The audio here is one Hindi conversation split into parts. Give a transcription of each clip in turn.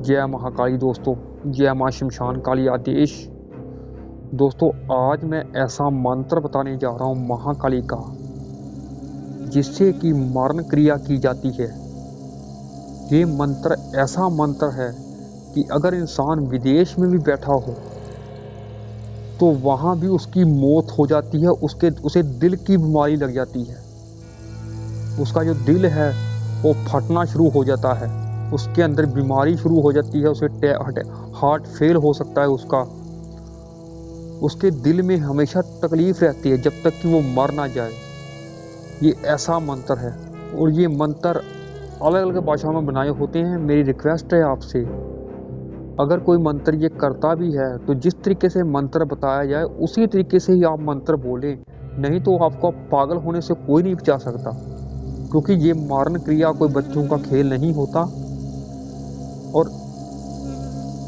जय महाकाली दोस्तों, जय माँ शमशान काली आदेश। दोस्तों, आज मैं ऐसा मंत्र बताने जा रहा हूँ महाकाली का, जिससे कि मारण क्रिया की जाती है। ये मंत्र ऐसा मंत्र है कि अगर इंसान विदेश में भी बैठा हो तो वहाँ भी उसकी मौत हो जाती है। उसे दिल की बीमारी लग जाती है। उसका जो दिल है वो फटना शुरू हो जाता है। उसके अंदर बीमारी शुरू हो जाती है। उसे हार्ट फेल हो सकता है उसका। उसके दिल में हमेशा तकलीफ रहती है जब तक कि वो मर ना जाए। ये ऐसा मंत्र है और ये मंत्र अलग अलग भाषाओं में बनाए होते हैं। मेरी रिक्वेस्ट है आपसे, अगर कोई मंत्र ये करता भी है तो जिस तरीके से मंत्र बताया जाए उसी तरीके से ही आप मंत्र बोलें, नहीं तो आपको पागल होने से कोई नहीं बचा सकता। क्योंकि ये मारण क्रिया कोई बच्चों का खेल नहीं होता। और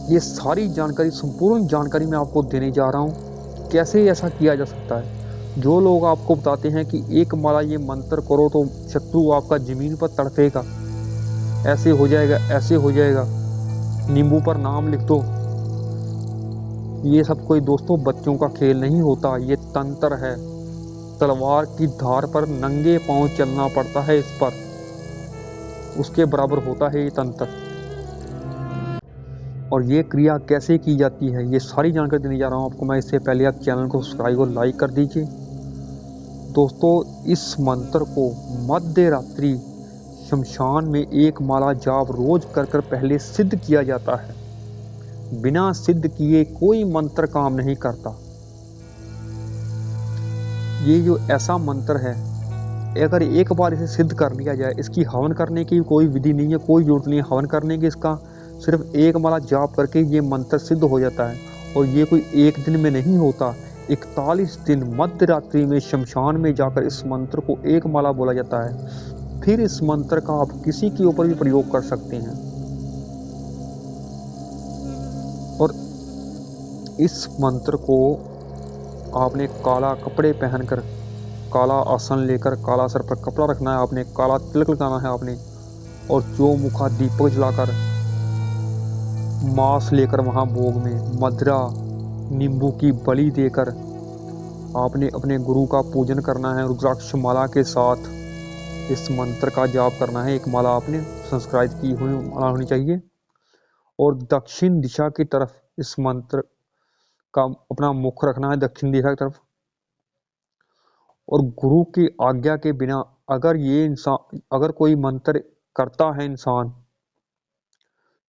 ये सारी जानकारी, संपूर्ण जानकारी मैं आपको देने जा रहा हूँ कैसे ऐसा किया जा सकता है। जो लोग आपको बताते हैं कि एक माला ये मंत्र करो तो शत्रु आपका जमीन पर तड़पेगा, ऐसे हो जाएगा, ऐसे हो जाएगा, नींबू पर नाम लिख दो, ये सब कोई दोस्तों बच्चों का खेल नहीं होता। ये तंत्र है। तलवार की धार पर नंगे पांव चलना पड़ता है इस पर, उसके बराबर होता है ये तंत्र। और ये क्रिया कैसे की जाती है ये सारी जानकारी देने जा रहा हूँ आपको मैं। इससे पहले आप चैनल को सब्सक्राइब और लाइक कर दीजिए। दोस्तों, इस मंत्र को मध्य रात्रि शमशान में एक माला जाप रोज कर कर पहले सिद्ध किया जाता है। बिना सिद्ध किए कोई मंत्र काम नहीं करता। ये जो ऐसा मंत्र है, अगर एक बार इसे सिद्ध कर लिया जाए, इसकी हवन करने की कोई विधि नहीं है, कोई जरूरत नहीं है हवन करने की। इसका सिर्फ एक माला जाप करके ये मंत्र सिद्ध हो जाता है। और ये कोई एक दिन में नहीं होता, 41 दिन मध्य रात्रि में शमशान में जाकर इस मंत्र को एक माला बोला जाता है। फिर इस मंत्र का आप किसी के ऊपर भी प्रयोग कर सकते हैं। और इस मंत्र को आपने काला कपड़े पहनकर, काला आसन लेकर, काला सर पर कपड़ा रखना है आपने, काला तिलक लगाना है आपने, और चौमुखा दीपक जलाकर, मांस लेकर वहां भोग में मदिरा नींबू की बलि देकर आपने अपने गुरु का पूजन करना है। रुद्राक्ष माला के साथ इस मंत्र का जाप करना है। एक माला आपने संस्कृत की हुई माला होनी चाहिए। और दक्षिण दिशा की तरफ इस मंत्र का अपना मुख रखना है, दक्षिण दिशा की तरफ। और गुरु की आज्ञा के बिना अगर कोई मंत्र करता है इंसान,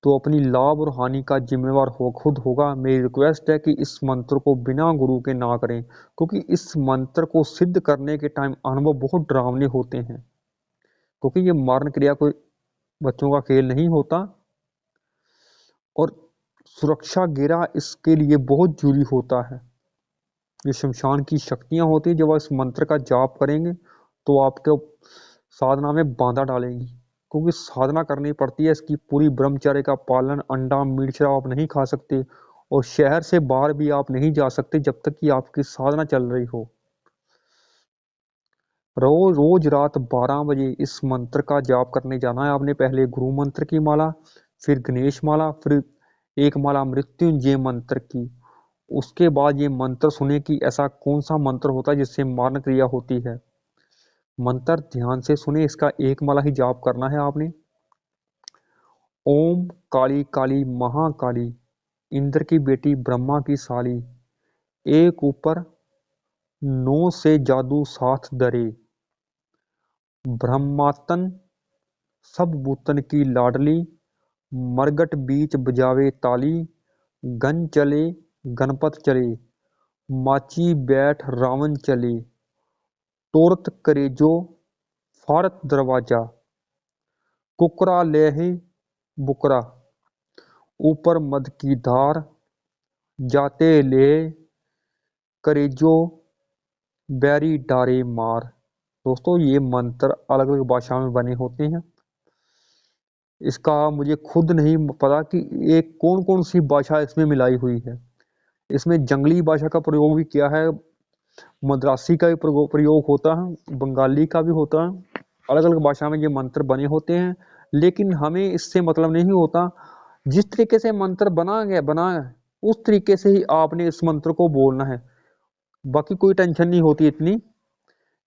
तो अपनी लाभ और हानि का जिम्मेवार खुद होगा। मेरी रिक्वेस्ट है कि इस मंत्र को बिना गुरु के ना करें, क्योंकि इस मंत्र को सिद्ध करने के टाइम अनुभव बहुत डरावने होते हैं। क्योंकि ये मारण क्रिया कोई बच्चों का खेल नहीं होता। और सुरक्षा घेरा इसके लिए बहुत जरूरी होता है। ये शमशान की शक्तियां होती है, जब आप इस मंत्र का जाप करेंगे तो आपके साधना में बाधा डालेंगी। क्योंकि साधना करनी पड़ती है इसकी पूरी, ब्रह्मचर्य का पालन, अंडा मीट शराब आप नहीं खा सकते, और शहर से बाहर भी आप नहीं जा सकते जब तक कि आपकी साधना चल रही हो। रोज रात 12 बजे इस मंत्र का जाप करने जाना है आपने। पहले गुरु मंत्र की माला, फिर गणेश माला, फिर एक माला मृत्युंजय मंत्र की। उसके बाद ये मंत्र सुने कि ऐसा कौन सा मंत्र होता है जिससे मारण क्रिया होती है। मंत्र ध्यान से सुने, इसका एक माला ही जाप करना है आपने। ओम काली काली महाकाली, इंद्र की बेटी ब्रह्मा की साली, एक ऊपर 9 से जादू साथ दरे, ब्रह्मातन सब बूतन की लाडली, मरगट बीच बजावे ताली, गन चले गणपत चले, माची बैठ रावण चले, तोरत करेजो फारत दरवाजा, कुकरा लेहि बुकरा, ऊपर मद की धार, जाते ले करेजो बैरी डारे मार। दोस्तों, ये मंत्र अलग अलग भाषा में बने होते हैं। इसका मुझे खुद नहीं पता कि एक कौन कौन सी भाषा इसमें मिलाई हुई है। इसमें जंगली भाषा का प्रयोग भी किया है, मद्रासी का भी प्रयोग होता है, बंगाली का भी होता है। अलग अलग भाषा में ये मंत्र बने होते हैं, लेकिन हमें इससे मतलब नहीं होता। जिस तरीके से मंत्र बना है उस तरीके से ही आपने इस मंत्र को बोलना है। बाकी कोई टेंशन नहीं होती इतनी।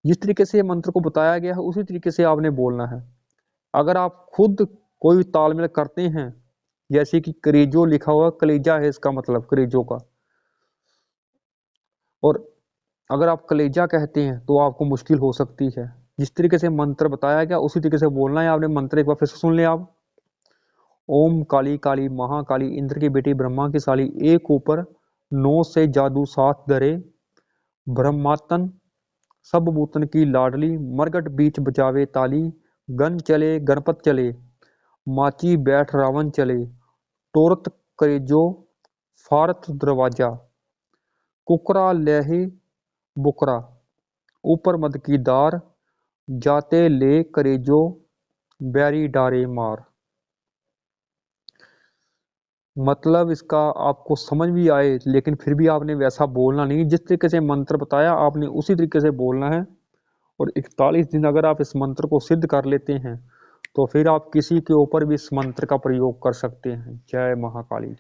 जिस तरीके से ये मंत्र को बताया गया है उसी तरीके से आपने बोलना है। अगर आप खुद कोई तालमेल करते हैं, जैसे कि करेजो लिखा हुआ, कलेजा है इसका मतलब करेजो का, और अगर आप कलेजा कहते हैं तो आपको मुश्किल हो सकती है। जिस तरीके से मंत्र बताया गया उसी तरीके से बोलना है आपने। मंत्र एक बार फिर से सुन लें आप। ओम काली काली महाकाली, इंद्र की बेटी ब्रह्मा की साली, एक ऊपर 9 से जादू साथ धरे, ब्रह्मातन सब भूतन की लाडली, मरगट बीच बजावे ताली, गन चले गणपत चले, माची बैठ रावण चले, टोरत करेजो फारत दरवाजा, कुकरा लहे बुकरा, ऊपर मद की दार, जाते ले करेजो बैरी डारे मार। मतलब इसका आपको समझ भी आए लेकिन फिर भी आपने वैसा बोलना नहीं, जिस तरीके से मंत्र बताया आपने उसी तरीके से बोलना है। और 41 दिन अगर आप इस मंत्र को सिद्ध कर लेते हैं तो फिर आप किसी के ऊपर भी इस मंत्र का प्रयोग कर सकते हैं। जय महाकाली।